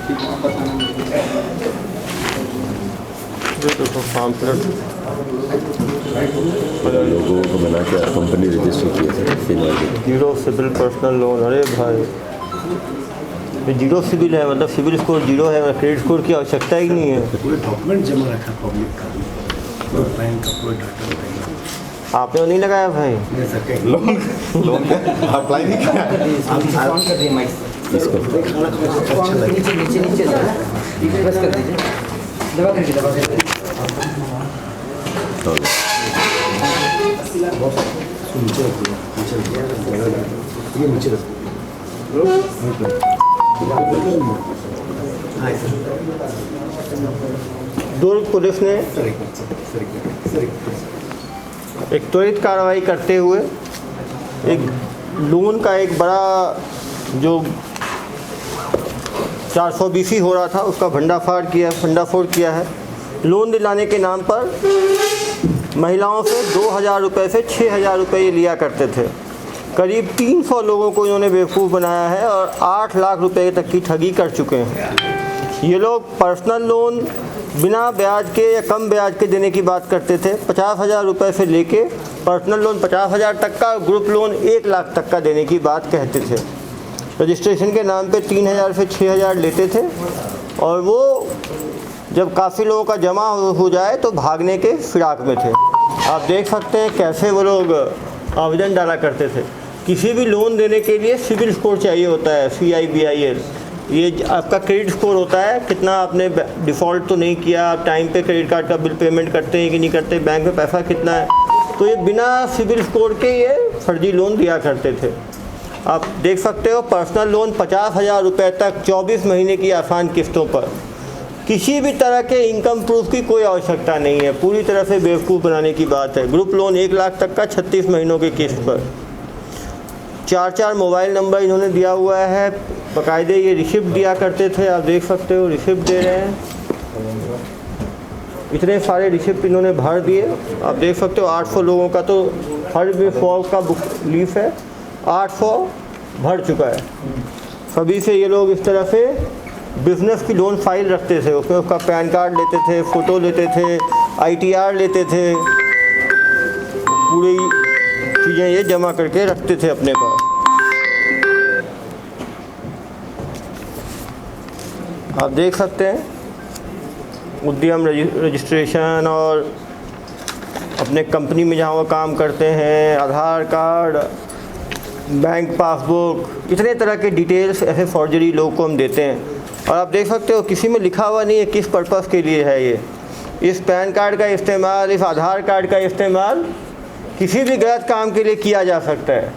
लोगों को बना के कंपनी रजिस्टर की है सर फिलहाल। जीरो सिविल पर्सनल लोन, अरे भाई ये जीरो सिविल है, मतलब सिविल स्कोर जीरो है, क्रेडिट स्कोर की आवश्यकता ही नहीं है। पूरे डॉक्यूमेंट जमा रखा पब्लिक का, बैंक का पूरा डाटा आपने वो नहीं लगाया भाई? लोन अप्लाई नहीं किया इसको। नीचे प्रेस कर दीजिए, दबा करके नीचे दुर्ग पुलिस ने एक त्वरित कार्रवाई करते हुए एक लोन का एक बड़ा जो 420 हो रहा था उसका भंडाफोड़ किया है। लोन दिलाने के नाम पर महिलाओं से 2,000 रुपये से 6,000 रुपये लिया करते थे। करीब 300 लोगों को इन्होंने बेवकूफ़ बनाया है और 8 लाख रुपए तक की ठगी कर चुके हैं। ये लोग पर्सनल लोन बिना ब्याज के या कम ब्याज के देने की बात करते थे। 50,000 रुपये से लेके पर्सनल लोन 50,000 तक का, ग्रुप लोन 1 लाख तक का देने की बात कहते थे। रजिस्ट्रेशन के नाम पे 3,000 से 6,000 लेते थे और वो जब काफ़ी लोगों का जमा हो जाए तो भागने के फिराक में थे। आप देख सकते हैं कैसे वो लोग आवेदन डाला करते थे। किसी भी लोन देने के लिए सिविल स्कोर चाहिए होता है, CIBIL। ये आपका क्रेडिट स्कोर होता है, कितना आपने डिफ़ॉल्ट तो नहीं किया, आप टाइम पे क्रेडिट कार्ड का बिल पेमेंट करते हैं कि नहीं करते, बैंक में पैसा कितना है। तो ये बिना सिविल स्कोर के ये फर्जी लोन दिया करते थे। आप देख सकते हो पर्सनल लोन 50,000 रुपये तक 24 महीने की आसान किस्तों पर। किसी भी तरह के इनकम प्रूफ की कोई आवश्यकता नहीं है, पूरी तरह से बेवकूफ़ बनाने की बात है। ग्रुप लोन 1 लाख तक का 36 महीनों की किस्त पर। 4 मोबाइल नंबर इन्होंने दिया हुआ है, बाकायदे ये रिसिप्ट दिया करते थे। आप देख सकते हो रिसिप्ट दे रहे हैं, इतने सारे रिसिप्ट इन्होंने भर दिए। आप देख सकते हो 800 लोगों का तो हर फॉर्म का बुक लीफ है, 800 भर चुका है। सभी से ये लोग इस तरह से बिज़नेस की लोन फाइल रखते थे, उसमें उसका पैन कार्ड लेते थे, फ़ोटो लेते थे, ITR लेते थे, पूरी चीज़ें ये जमा करके रखते थे अपने पास। आप देख सकते हैं उद्यम रजिस्ट्रेशन और अपने कंपनी में जहाँ वो काम करते हैं, आधार कार्ड, बैंक पासबुक, इतने तरह के डिटेल्स ऐसे फॉर्जरी लोगों को हम देते हैं। और आप देख सकते हो किसी में लिखा हुआ नहीं है किस पर्पज़ के लिए है ये। इस पैन कार्ड का इस्तेमाल, इस आधार कार्ड का इस्तेमाल किसी भी गलत काम के लिए किया जा सकता है।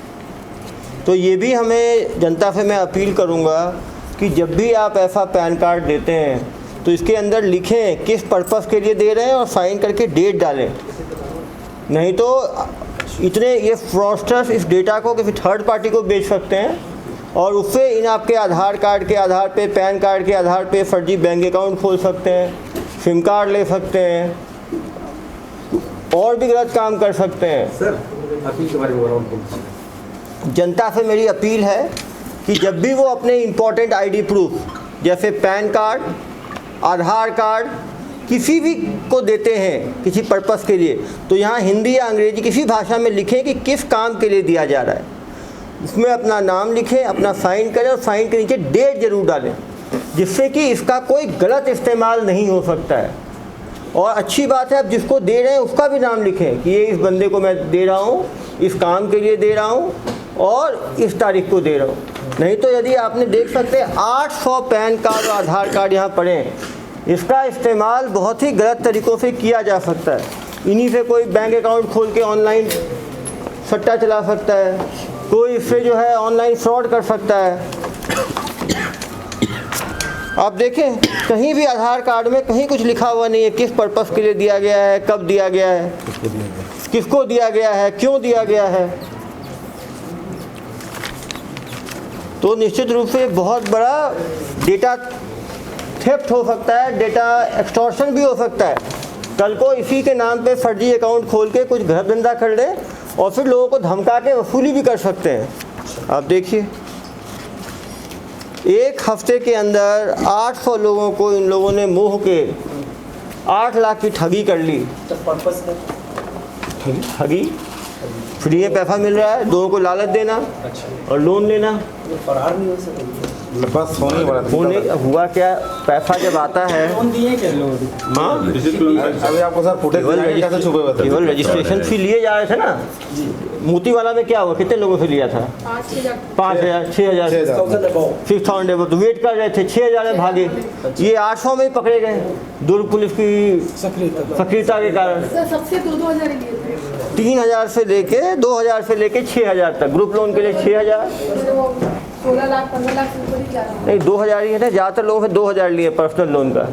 तो ये भी हमें जनता से मैं अपील करूँगा कि जब भी आप ऐसा पैन कार्ड देते हैं तो इसके अंदर लिखें किस पर्पज़ के लिए दे रहे हैं और साइन करके डेट डालें। नहीं तो इतने ये फ्रॉडस्टर्स इस डेटा को किसी थर्ड पार्टी को बेच सकते हैं और उससे इन आपके आधार कार्ड के आधार पे, पैन कार्ड के आधार पे फर्जी बैंक अकाउंट खोल सकते हैं, सिम कार्ड ले सकते हैं और भी गलत काम कर सकते हैं। सर अपील के बारे में जनता से मेरी अपील है कि जब भी वो अपने इम्पोर्टेंट ID प्रूफ जैसे पैन कार्ड, आधार कार्ड किसी भी को देते हैं किसी पर्पज़ के लिए, तो यहाँ हिंदी या अंग्रेजी किसी भाषा में लिखें कि किस काम के लिए दिया जा रहा है। उसमें अपना नाम लिखें, अपना साइन करें और साइन के नीचे डेट ज़रूर डालें, जिससे कि इसका कोई गलत इस्तेमाल नहीं हो सकता है। और अच्छी बात है, आप जिसको दे रहे हैं उसका भी नाम लिखें कि ये इस बंदे को मैं दे रहा हूँ, इस काम के लिए दे रहा हूँ और इस तारीख को दे रहा हूँ। नहीं तो यदि आपने देख सकते 800 पैन कार्ड और आधार कार्ड यहाँ पड़े हैं, इसका इस्तेमाल बहुत ही गलत तरीक़ों से किया जा सकता है। इन्हीं से कोई बैंक अकाउंट खोल के ऑनलाइन सट्टा चला सकता है, कोई इससे जो है ऑनलाइन फ्रॉड कर सकता है। आप देखें कहीं भी आधार कार्ड में कहीं कुछ लिखा हुआ नहीं है किस पर्पज़ के लिए दिया गया है, कब दिया गया है, किसको दिया गया है, क्यों दिया गया है। तो निश्चित रूप से बहुत बड़ा डेटा थेफ्ट हो सकता है, डेटा एक्सटॉर्शन भी हो सकता है। कल को इसी के नाम पे फर्जी अकाउंट खोल के कुछ घर धंधा कर ले और फिर लोगों को धमका के वसूली भी कर सकते हैं। आप देखिए एक हफ्ते के अंदर 800 लोगों को इन लोगों ने मोह के 8 लाख की ठगी कर ली। ठगी फ्री में पैसा मिल रहा है, दोनों को लालच देना और लोन लेना। फरार नहीं हो सकते। बस सोने वाला होने हुआ क्या, पैसा जब आता है लोन दिए क्या लोग? हाँ अभी आपको सर फुटेज कैसे छुपे हुए थे? केवल रजिस्ट्रेशन फी लिए जा रहे थे ना। मोती वाला में क्या हुआ, कितने लोगों से लिया था? 5,000 6,000 6,000 एबो, तो वेट कर रहे थे, 6,000 में भागे। ये 800 में ही पकड़े गए दुर्ग पुलिस की सक्रियता के कारण। सबसे 2,000 लिए थे। 3,000 से लेके 2,000 से लेके 6,000 तक। ग्रुप लोन के लिए 6,000, 16 लाख 15 लाख से ऊपर ही जा रहा है। नहीं 2,000 ही है ना, ज़्यादातर लोगों से 2,000 लिए पर्सनल लोन का।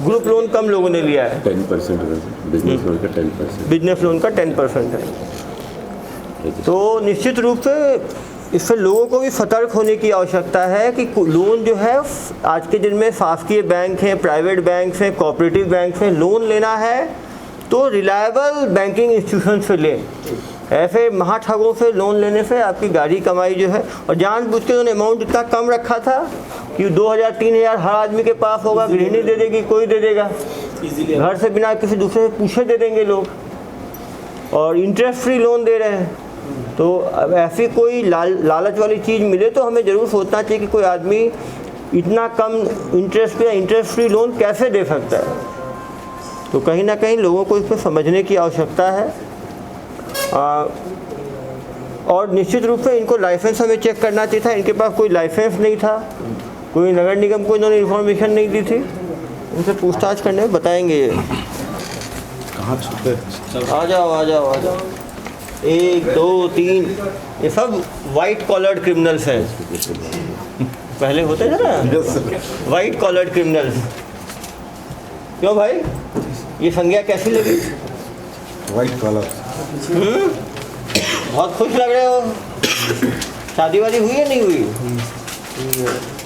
ग्रुप लोन कम लोगों ने लिया है। 10% बिजनेस लोन का 10%। बिजनेस लोन का 10% है। तो निश्चित रूप से इससे लोगों को भी सतर्क होने की आवश्यकता है कि लोन जो है आज के दिन में शासकीय बैंक हैं, प्राइवेट बैंक हैं, कोऑपरेटिव बैंक हैं, लोन लेना है तो रिलायबल बैंकिंग इंस्टीट्यूशन से लें। ऐसे महाठगों से लोन लेने से आपकी गाड़ी कमाई जो है, और जानबूझ के उन्होंने अमाउंट इतना कम रखा था कि 2,000 3,000 हर आदमी के पास होगा, गृहिणी दे देगी, कोई दे देगा, घर से बिना किसी दूसरे से पूछे दे देंगे लोग, और इंटरेस्ट फ्री लोन दे रहे हैं। तो अब ऐसी कोई लालच वाली चीज़ मिले तो हमें ज़रूर सोचना चाहिए कि कोई आदमी इतना कम इंटरेस्ट पे इंटरेस्ट फ्री लोन कैसे दे सकता है। तो कहीं ना कहीं लोगों को इसमें समझने की आवश्यकता है। और निश्चित रूप से इनको लाइसेंस हमें चेक करना चाहिए था। इनके पास कोई लाइसेंस नहीं था, कोई नगर निगम को इन्होंने इन्फॉर्मेशन नहीं दी थी। इनसे पूछताछ करने में बताएंगे ये। कहाँ छुपे? आ जाओ आ जाओ आ जाओ। 1 2 3 ये सब वाइट कॉलर्ड क्रिमिनल्स हैं। पहले होते थे ना वाइट कॉलर्ड क्रिमिनल्स। क्यों भाई, ये संज्ञा कैसी लगी? White colour. बहुत खुश लग रहे हो। शादी वादी हुई या नहीं हुई?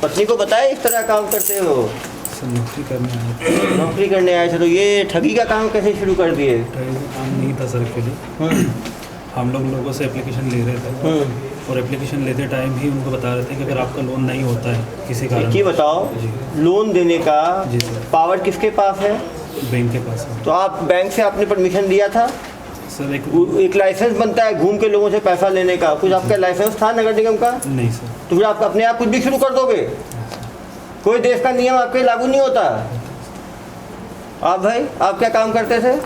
पत्नी को बताया इस तरह काम करते हो? नौकरी करने आए। नौकरी करने आए थे, तो ये ठगी का काम कैसे शुरू कर दिए? काम नहीं था सर एक्चुअली। हम लोगों से एप्लीकेशन ले रहे थे और एप्लीकेशन लेते टाइम ही उनको बता रहे थे कि अगर आपका लोन नहीं होता है किसी कारण। ये बताओ, लोन देने का जी सर, पावर किसके पास है? बैंक के पास है। तो आप बैंक से आपने परमिशन दिया था? सर एक लाइसेंस बनता है घूम के लोगों से पैसा लेने का, कुछ आपका लाइसेंस था नगर निगम का? नहीं सर। तो फिर आप अपने आप कुछ भी शुरू कर दोगे? कोई देश का नियम आपके लागू नहीं होता। आप भाई, आप क्या काम करते थे?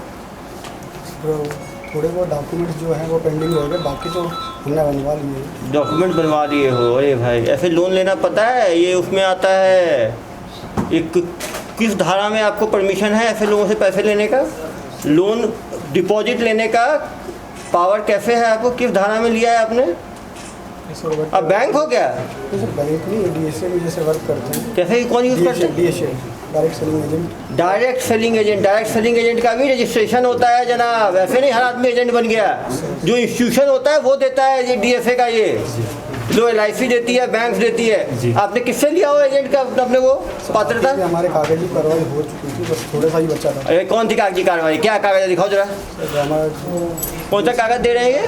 थोड़े बहुत डॉक्यूमेंट्स जो हैं वो पेंडिंग हो गए, बाकी तो हमने बनवा लिए। डॉक्यूमेंट बनवा दिए हो? अरे भाई, ऐसे लोन लेना पता है? ये उसमें आता है, एक किस धारा में आपको परमिशन है ऐसे लोगों से पैसे लेने का? लोन डिपॉजिट लेने का पावर कैसे है आपको? किस धारा में लिया है आपने? अब बैंक हो क्या? बैंक नहीं, DSA में जैसे वर्क करते हैं। कैसे, कौन यूज़ करते हैं? DSA direct selling agent. Direct selling agent. Direct selling agent का भी रजिस्ट्रेशन होता है जनाब। वैसे नहीं हर आदमी एजेंट बन गया। जो इंस्टीट्यूशन होता है वो देता है ये DSA का, ये जो LIC देती है, बैंक देती है। आपने किससे लिया हो एजेंट का अपने वो पात्रता? हमारे कागजी कार्रवाई हो चुकी थी, बस थोड़ा सा ही बचा था। अरे कौन सी कागजी कार्रवाई? क्या कागज दिखाओ जरा। कौन सा कागज दे रहे हैं ये?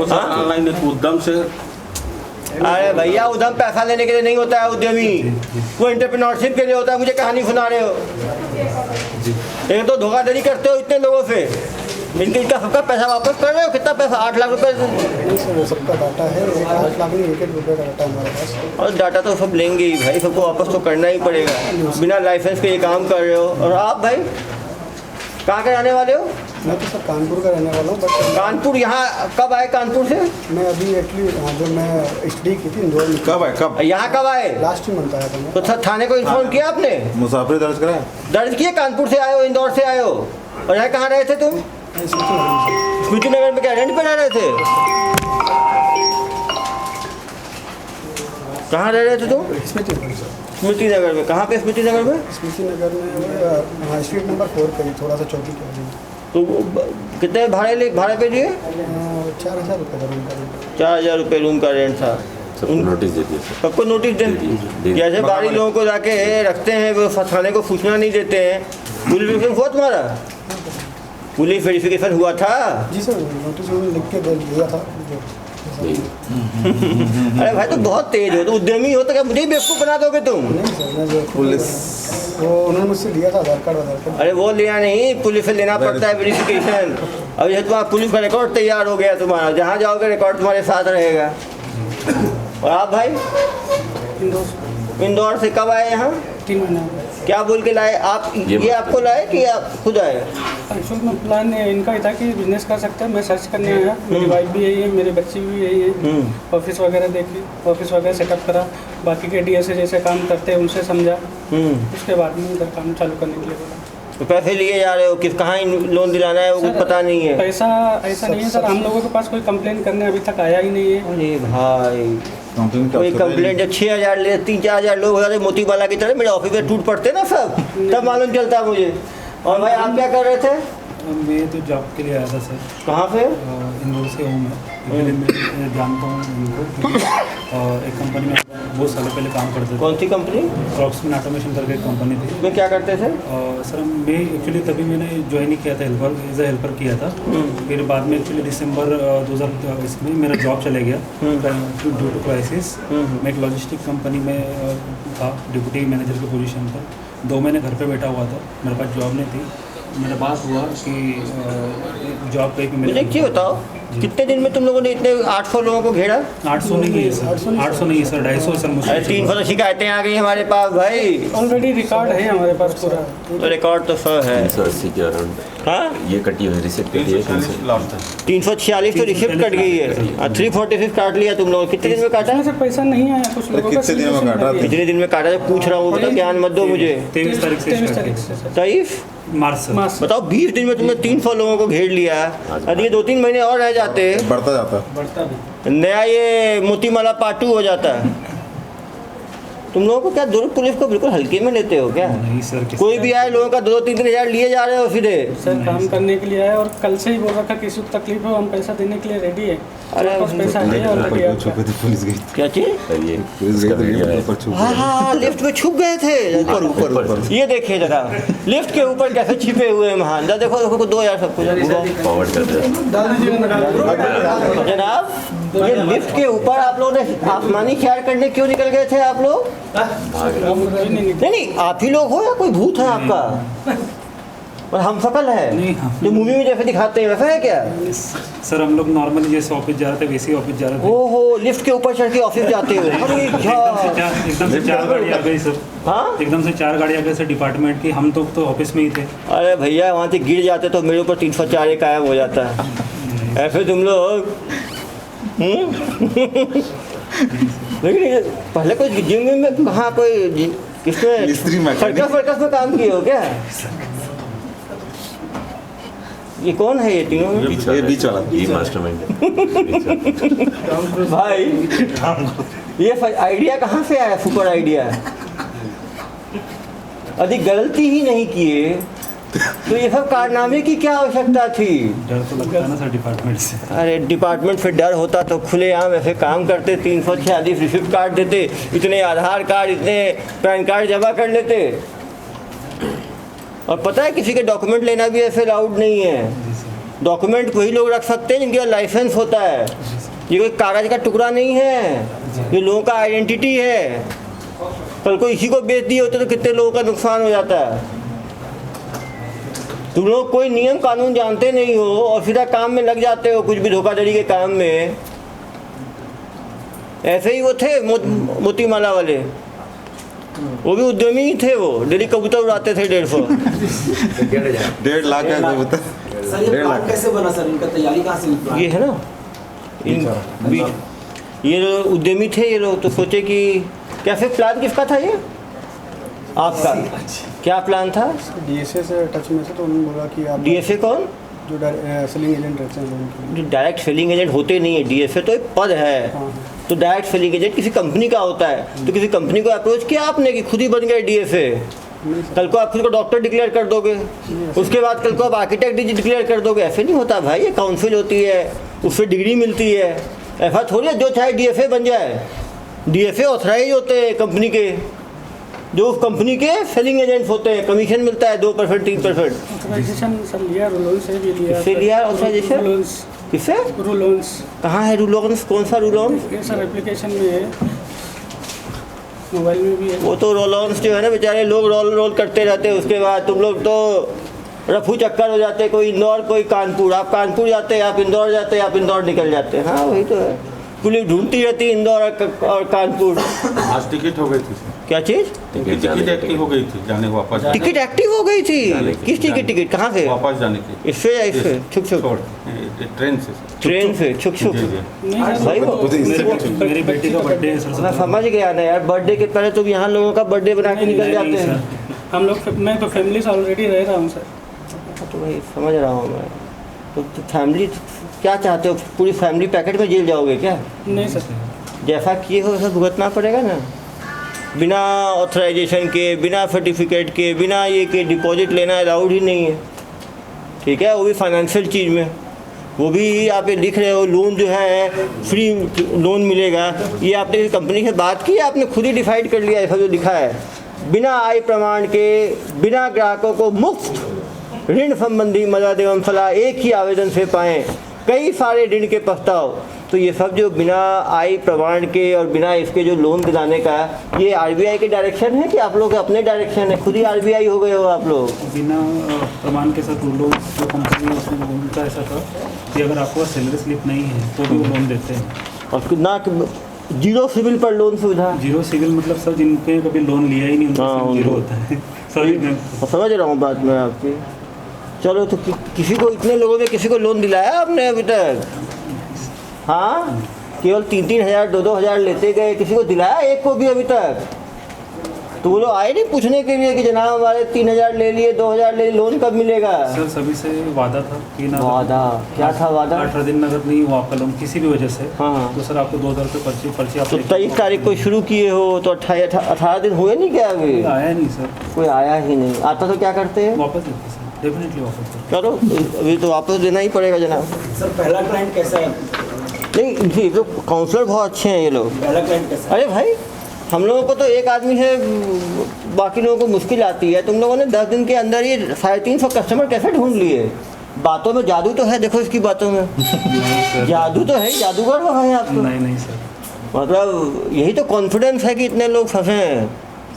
ऑनलाइन उद्यम से। अरे भैया, उद्यम पैसा लेने के लिए नहीं होता है उद्यमी, वो एंटरप्रेन्योरशिप के लिए होता है। मुझे कहानी सुना रहे हो। एक तो धोखाधड़ी करते हो इतने लोगों से, इनका सबका पैसा वापस कर रहे हो। कितना पैसा? 8 लाख रुपए। सबका डाटा है, 8 लाख नहीं, 1 रुपये का डाटा हमारे पास। और डाटा तो सब लेंगे ही भाई, सबको वापस तो करना ही पड़ेगा। बिना लाइसेंस के ये काम कर रहे हो। और आप भाई कहाँ के रहने वाले हो? मैं तो सर कानपुर का रहने वाला हूँ, बट कानपुर। यहाँ कब आए कानपुर से? मैं अभी एक्चुअली जो मैं स्टडी की थी इंदौर में। कब है? कब? यहाँ कब आए? लास्ट मंथ आया था मैं। तो सर थाने को इन्फॉर्म किया आपने? मुसाफिर दर्ज कराया? दर्ज किए? कानपुर से आए हो, इंदौर से आए हो, और यहाँ कहाँ रहे थे तुम? स्मृति नगर में। क्या रेंट पे रह रहे थे? कहाँ रह रहे थे तुम? स्मृति नगर में। कहाँ पे स्मृति नगर में? स्मृति नगर में, हाँ, स्ट्रीट नंबर 4 पे, थोड़ा सा चौकी पे। तो कितने भाड़े पे दिए? 4,000 रुपये का रूम का रेंट। 4,000 रुपये रूम का रेंट था। सबको नोटिस दे दिया। सबको नोटिस दे? जैसे बाहरी लोगों को जाके रखते हैं, वो थाने को सूचना नहीं देते हैं। पुलिस वेरिफिकेशन हुआ तुम्हारा? पुलिस वेरिफिकेशन हुआ था? जी सर, नोटिस उन्होंने लिख के दिया था। नहीं अरे भाई तो बहुत तेज हो, तो उद्यमी हो तो क्या मुझे ही बेवकूफ़ बना दोगे तुम? नहीं सर, मैं जो पुलिस वो उन्होंने मुझसे लिया था आधार कार्ड। अरे वो लेना नहीं, पुलिस से लेना पड़ता है वेरिफिकेशन। अब ये तुम्हारा पुलिस का रिकॉर्ड तैयार हो गया तुम्हारा, जहाँ जाओगे रिकॉर्ड तुम्हारे साथ रहेगा। और आप भाई इंदौर से कब आए यहाँ? 3 महीने हो गए। क्या बोल के लाए आप? ये आपको लाए कि आप खुद आए? एक्चुअल में प्लान इनका ही था कि बिजनेस कर सकते हैं। मैं सर्च करने आया, मेरी वाइफ भी यही है, मेरे बच्चे भी यही है। ऑफिस वगैरह देखी, ऑफिस वगैरह सेटअप करा, बाकी के डीएसए जैसे काम करते हैं उनसे समझा, उसके बाद में इधर काम चालू करने के लिए बोला। तो पैसे लिए जा रहे हो, किस कहाँ लोन दिलाना है वो कुछ पता नहीं है? पैसा ऐसा नहीं है सर, हम लोगों के पास कोई कंप्लेन करने अभी तक आया ही नहीं है। अरे भाई कंप्लेन कोई कंप्लेंट जब 6,000 ले 3-4,000 लोग हो जाते मोतीबाला की तरह मेरे ऑफिस में टूट पड़ते ना सब, तब मालूम चलता मुझे। और भाई आप क्या कर रहे थे? मैं तो जॉब के लिए आया था सर, कहाँ पे? इंदौर से हूँ मैं, मैं जानता हूँ इनको। और एक कंपनी में बहुत सालों पहले काम करते थे। कौन सी कंपनी? क्रॉप्समैन ऑटोमेशन करके एक कंपनी थी। उसमें क्या करते थे? सर मैं एक्चुअली तभी मैंने ज्वाइन ही किया था, हेल्पर एज ए हेल्पर किया था। फिर बाद में एक्चुअली दिसंबर 2020 में मेरा जॉब चले गया ड्यू टू क्राइसिस। मैं एक लॉजिस्टिक कंपनी में था, डिप्टी मैनेजर की पोजीशन पर। 2 महीने घर पे बैठा हुआ था, मेरे पास जॉब नहीं थी। मेरा बात हुआ कि जॉब पे मुझे क्या बताओ, कितने दिन में तुम लोगों ने इतने 800 लोगों को घेरा? 800 नहीं है सर, 800 नहीं है सर, 250 सर मुझे। 300 शिकायतें आ गई हमारे पास भाई। ऑलरेडी रिकॉर्ड है हमारे पास पूरा। तो रिकॉर्ड तो सर है। 380 के अराउंड हाँ, ये कटी हुई रिसिप्ट कटी है। 346 तो रिसिप्ट कट गई है। 346 काट लिया तुम लोग। कितने दिन में काटा? से पैसा नहीं आया कुछ लोगों का। कितने दिन में काटा? कितने दिन में काटा? जब पूछ रहा हूँ वो बताओ, ज्ञान मत दो मुझे। 23 तारीख से 23 start तारीख किया। से सर। 23 मार्च सर। बताओ, 20 दिन में तुमने 300 लोगों को घेर लिया। अरे ये 2-3 महीने और रह जाते, बढ़ता जाता। बढ़ता भी। नया ये मोतीमाला पार्ट 2 हो जाता। तुम लोगों को क्या दुर्ग पुलिस को बिल्कुल हल्के में लेते हो क्या? नहीं सर, कोई भी आए लोगों का 2-3 हज़ार लिए जा रहे हो सीधे। सर काम करने के लिए आया और कल से ही बोल रखा किसी को तकलीफ हो हम पैसा देने के लिए रेडी है। अरे हमारे पास पैसा है ऑलरेडी आपका। छुपे थे, पुलिस गई। क्या चीज़? ये पुलिस इसका गई वीडियो है। ऊपर छुप हाँ हाँ, लिफ्ट में छुप गए थे। ऊपर ये देखिए जरा, लिफ्ट के ऊपर कैसे छिपे हुए हैं महान। देखो देखो 2000 सब कुछ फॉरवर्ड कर दे। जनाब, ये लिफ्ट के ऊपर आप लोगों ने आसमानी ख्याल करने क्यों निकल गए थे आप लोग? नहीं, आप ही लोग हो या कोई भूत है आपका? और हम शकल है नहीं, जो मूवी में जैसे दिखाते हैं वैसा है क्या? सर हम लोग नॉर्मली जैसे ऑफिस जा रहे थे वैसे ही ऑफिस जा रहे थे। ओहो, लिफ्ट के ऊपर चढ़ के ऑफिस जाते हो? अरे क्या! एकदम से 4 गाड़ी आ गई सर। हाँ, एकदम से 4 गाड़ी आ गई सर डिपार्टमेंट की। हम तो ऑफिस में ही थे। अरे भैया वहाँ से गिर जाते तो मेरे ऊपर 304 एक गायब हो जाता है। ऐसे तुम लोग लेकिन ये पहले कोई जिम में कहाँ कोई मिस्त्री किसमें मैकेनिक। सर्कस में काम किए हो क्या? ये कौन है ये तीनों? ये बीच वाला। ये मास्टरमाइंड है। भाई ये आइडिया कहाँ से आया? Super idea. यदि गलती ही नहीं किए तो ये सब कारनामे की क्या आवश्यकता थी? डर तो लगता है ना सर डिपार्टमेंट से। अरे डिपार्टमेंट से डर होता तो खुलेआम ऐसे काम करते, 346 रिसिप्ट काट देते, इतने आधार कार्ड, इतने पैन कार्ड जमा कर लेते। और पता है किसी के डॉक्यूमेंट लेना भी ऐसे अलाउड नहीं है। डॉक्यूमेंट वही लोग रख सकते हैं जिनके लाइसेंस होता है। ये कोई कागज़ का टुकड़ा नहीं है, ये लोगों का आइडेंटिटी है। कल को इसी को बेच दिए होते तो कितने लोगों का नुकसान हो जाता है। तुम लोग कोई नियम कानून जानते नहीं हो और सीधा काम में लग जाते हो, कुछ भी धोखाधड़ी के काम में। ऐसे ही वो थे मोतीमाला वाले, वो भी उद्यमी ही थे। वो डेली कबूतर उड़ाते थे 150। 1.5 लाख है तो बता। सर ये 1.5 लाख प्लान कैसे बना सर? इनका तैयारी कहाँ से निकला? ये है ना ये जो उद्यमी थे ये लोग, तो सोचे कि कैसे प्लान किसका था ये आपका? क्या प्लान था? डीएसए से टच में से तो उन्होंने बोला कि आप डीएफए कौन? जो सेलिंग एजेंट रहते हैं लोगों के लिए। जो डायरेक्ट सेलिंग एजेंट होते नहीं है, डीएफए तो एक पद है। हाँ। तो डायरेक्ट सेलिंग एजेंट किसी कंपनी का होता है। तो किसी कंपनी को अप्रोच किया आपने कि खुद ही बन गए डीएफए? कल को आप खुद को डॉक्टर डिक्लेयर कर दोगे, उसके बाद कल को आप आर्किटेक्ट डिक्लेयर कर दोगे। ऐसे नहीं होता भाई, ये काउंसिल होती है, उससे डिग्री मिलती है। ऐसा थोड़ी है जो चाहे डीएफए बन जाए। डीएफए ऑथराइज होते हैं कंपनी के, जो उस कंपनी के सेलिंग एजेंट्स होते हैं, कमीशन मिलता है 2% 3%। ऑथराइजेशन सर लिया, रूलोन से भी लिया। किससे लिया ऑथराइजेशन? रूलोन्स। किससे? रूलोन्स। कहाँ है रूलोन्स? कौन सा रूलोन्स? ये सर एप्लीकेशन में है, मोबाइल में भी है। वो तो रोलोन्स जो है ना, बेचारे लोग रोल करते रहते हैं, उसके बाद तुम लोग तो रफू चक्कर हो जाते, कोई इंदौर कोई कानपुर, आप कानपुर जाते हैं, आप इंदौर जाते हैं, आप इंदौर निकल जाते हैं। हाँ वही तो है, पुलिस ढूंढती रहती है इंदौर और कानपुर। आज टिकट हो गई थी सर। क्या चीज़? टिकट एक्टिव हो गई थी जाने वापस टिकट एक्टिव हो गई थी? किस चीज़ की टिकट? कहाँ से? वापस जाने की। इससे या इससे? छुक छुक ट्रेन से सर। ट्रेन से छुक छुक जी जी। नहीं सर, भाई वो मेरी बेटी का बर्थडे है सर। मैं समझ गया ना यार, बर्थडे के पहले तुम यहाँ लोगों का बर्थडे बना के निकल जाते हैं। हम लोग, मैं तो फैमिली से ऑलरेडी रह रहा हूँ सर। तो भाई समझ रहा हूँ मैं, तो फैमिली क्या चाहते हो? पूरी फैमिली पैकेट में जेल जाओगे क्या? नहीं सर, जैसा किए हो वैसा भुगतना पड़ेगा ना। बिना ऑथराइजेशन के, बिना सर्टिफिकेट के, बिना ये के डिपॉजिट लेना अलाउड ही नहीं है, ठीक है? वो भी फाइनेंशियल चीज़ में, वो भी आप ये लिख रहे हो लोन जो है फ्री लोन मिलेगा। ये आपने कंपनी से बात की, आपने खुद ही डिसाइड कर लिया ऐसा जो लिखा है? बिना आय प्रमाण के, बिना ग्राहकों को मुफ्त ऋण संबंधी मदद एवं सलाह एक ही आवेदन से पाएँ, कई सारे ऋण के प्रस्ताव। तो ये सब जो बिना आय प्रमाण के और बिना इसके जो लोन दिलाने का, ये आरबीआई के डायरेक्शन है कि आप लोग अपने डायरेक्शन है? खुद ही आरबीआई हो गए हो आप लोग? बिना प्रमाण के साथ लोन जो कंपनी है उसमें उनका ऐसा था कि अगर आपको सैलरी स्लिप नहीं है तो भी वो लोन देते हैं। और कितना जीरो सिविल पर लोन सुविधा? जीरो सिविल मतलब सर जिनके कभी लोन लिया ही नहीं उनका जीरो होता है सर। समझ रहा हूँ बात मैं आपकी। चलो तो किसी को, इतने लोगों में किसी को लोन दिलाया आपने अभी तक? हाँ, केवल 3-3 हज़ार 2-2 हज़ार लेते गए, किसी को दिलाया एक को भी अभी तक? तो वो लोग आए नहीं पूछने के लिए कि जनाब हमारे 3 हज़ार ले लिए, 2 हज़ार ले, लोन कब मिलेगा? सर सभी से वादा था कि ना, वादा क्या था? वादा 18 दिन में अगर नहीं हुआ आपका लोन किसी भी वजह से, हाँ तो सर आपको 2000 रुपये पर्ची आप तो 23 तारीख को शुरू किए हो तो 18 दिन हुए नहीं क्या अभी? आया नहीं सर, कोई आया ही नहीं। आता तो क्या करते हैं? वापस देते सर, डेफिनेटली वापस देते। करो, अभी तो वापस देना ही पड़ेगा जनाब। सर पहला क्लाइंट कैसा है? नहीं जी, तो काउंसलर बहुत अच्छे हैं ये लोग। पहला क्लाइंट कैसा है? अरे भाई, हम लोगों को तो एक आदमी से बाकी लोगों को मुश्किल आती है, तुम लोगों ने 10 दिन के अंदर ही 350 कस्टमर कैसे ढूंढ लिए? बातों में जादू तो है, देखो इसकी बातों में जादू तो है, जादूगर हो है आप तो। नहीं सर, मतलब यही तो कॉन्फिडेंस है कि इतने लोग फंसे हैं।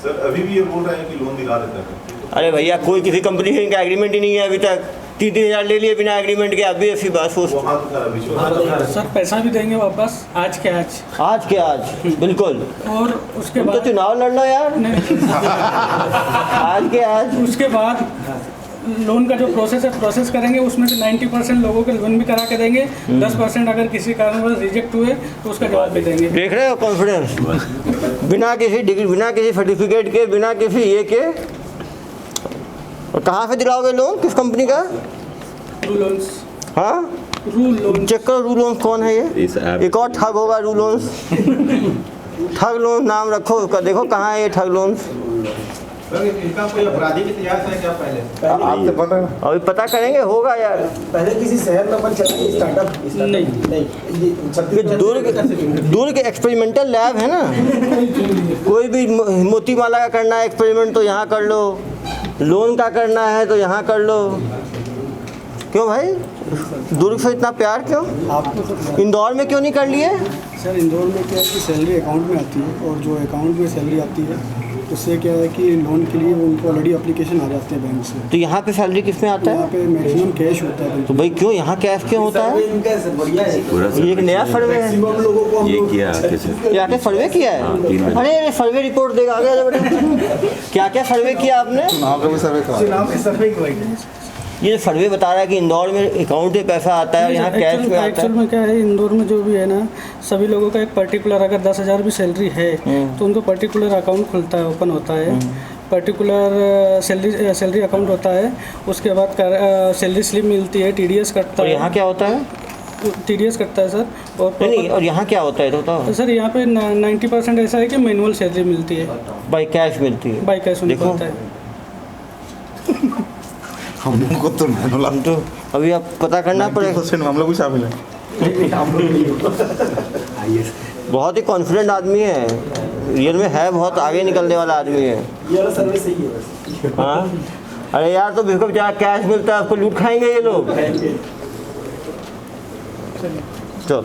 सर अभी भी ये बोल रहे हैं कि लोन दिला देता है। अरे भैया, कोई किसी कंपनी से इनका एग्रीमेंट ही नहीं है अभी तक। 3-3 हज़ार ले लिए बिना एग्रीमेंट के, आप भी ऐसी बात सोच। सर पैसा भी देंगे वापस आज के आज। आज के आज बिल्कुल। और उसके तुम तो बाद चुनाव लड़ना यार। नहीं, आज के आज उसके बाद लोन का जो प्रोसेस है प्रोसेस करेंगे, उसमें से 90% लोगों के लोन भी करा के देंगे। 10% अगर किसी कारणवश रिजेक्ट हुए तो उसका जवाब भी देंगे। देख रहे हो कॉन्फिडेंस? बिना किसी डिग्री, बिना किसी सर्टिफिकेट के, बिना किसी ये के। और कहाँ से दिलाओगे लोन? किस कंपनी का? रूलोन्स। हाँ, रूलोन्स। चेक करो रूलोन्स कौन है ये। इस ऐप एक और ठग होगा रूलोन्स। ठग लोन नाम रखो उसका, देखो कहाँ है ये ठग लोन्स। इनका कोई आपराधिक इतिहास है क्या पहले? आपसे पता है? अभी पता करेंगे, होगा यार। पहले किसी शहर में अपन चला स्टार्टअप? नहीं। ये दुर्ग एक्सपेरिमेंटल लैब है ना, कोई भी मोती माला का करना है एक्सपेरिमेंट तो यहाँ कर लो, लोन का करना है तो यहाँ कर लो। क्यों भाई, दुर्ग से इतना प्यार क्यों? इंदौर में क्यों नहीं कर लिए? सर इंदौर में क्या है कि सैलरी अकाउंट में आती है, और जो अकाउंट में सैलरी आती है उससे क्या है कि लोन के लिए उनको ऑलरेडी एप्लीकेशन आ जाते हैं बैंक से। तो यहाँ पे सैलरी किस में आता यहाँ है? पे मैक्सिमम कैश होता है। तो भाई क्यों यहाँ कैश क्यों होता है? इनका बढ़िया है। पूरा ये एक नया सर्वे है। मैक्सिमम लोगों को हम ये लोग किया कैसे? क्या क्या सर्वे किया है? हाँ, 3 महीने। अरे सर्वे रिपोर्ट देगा आगे आ बेटा। क्या क्या सर्वे किया आपने? चुनाव का भी सर्वे करा। ये सर्वे बता रहा है कि इंदौर में अकाउंट में पैसा आता है और यहाँ कैश में आता एक्चुअल है। में क्या है, इंदौर में जो भी है ना, सभी लोगों का एक पर्टिकुलर, अगर 10,000 भी सैलरी है तो उनको पर्टिकुलर अकाउंट खुलता है, ओपन होता है। पर्टिकुलर सैलरी अकाउंट होता है। उसके बाद सैलरी स्लिप मिलती है, TDS कटता और है। यहाँ क्या होता है? TDS कटता है सर। और नहीं, और यहाँ क्या होता है तो बताओ। सर यहाँ पे 90% ऐसा है कि मैनुअल सैलरी मिलती है, बाई कैश मिलती है। बाई कैश उनको देखो। होता है। हम लोगों को तो मैनुअल हम तो अभी अब पता करना पड़ेगा। 90% हम लोग भी शामिल हैं। बहुत ही कॉन्फिडेंट आदमी है। रियल में है बहुत आगे निकलने वाला आदमी है। ये वाला सर्विस सही है बस। हाँ, अरे यार तो बिल्कुल क्या कैश मिलता है, आपको लूट खाएंगे ये लोग। चलो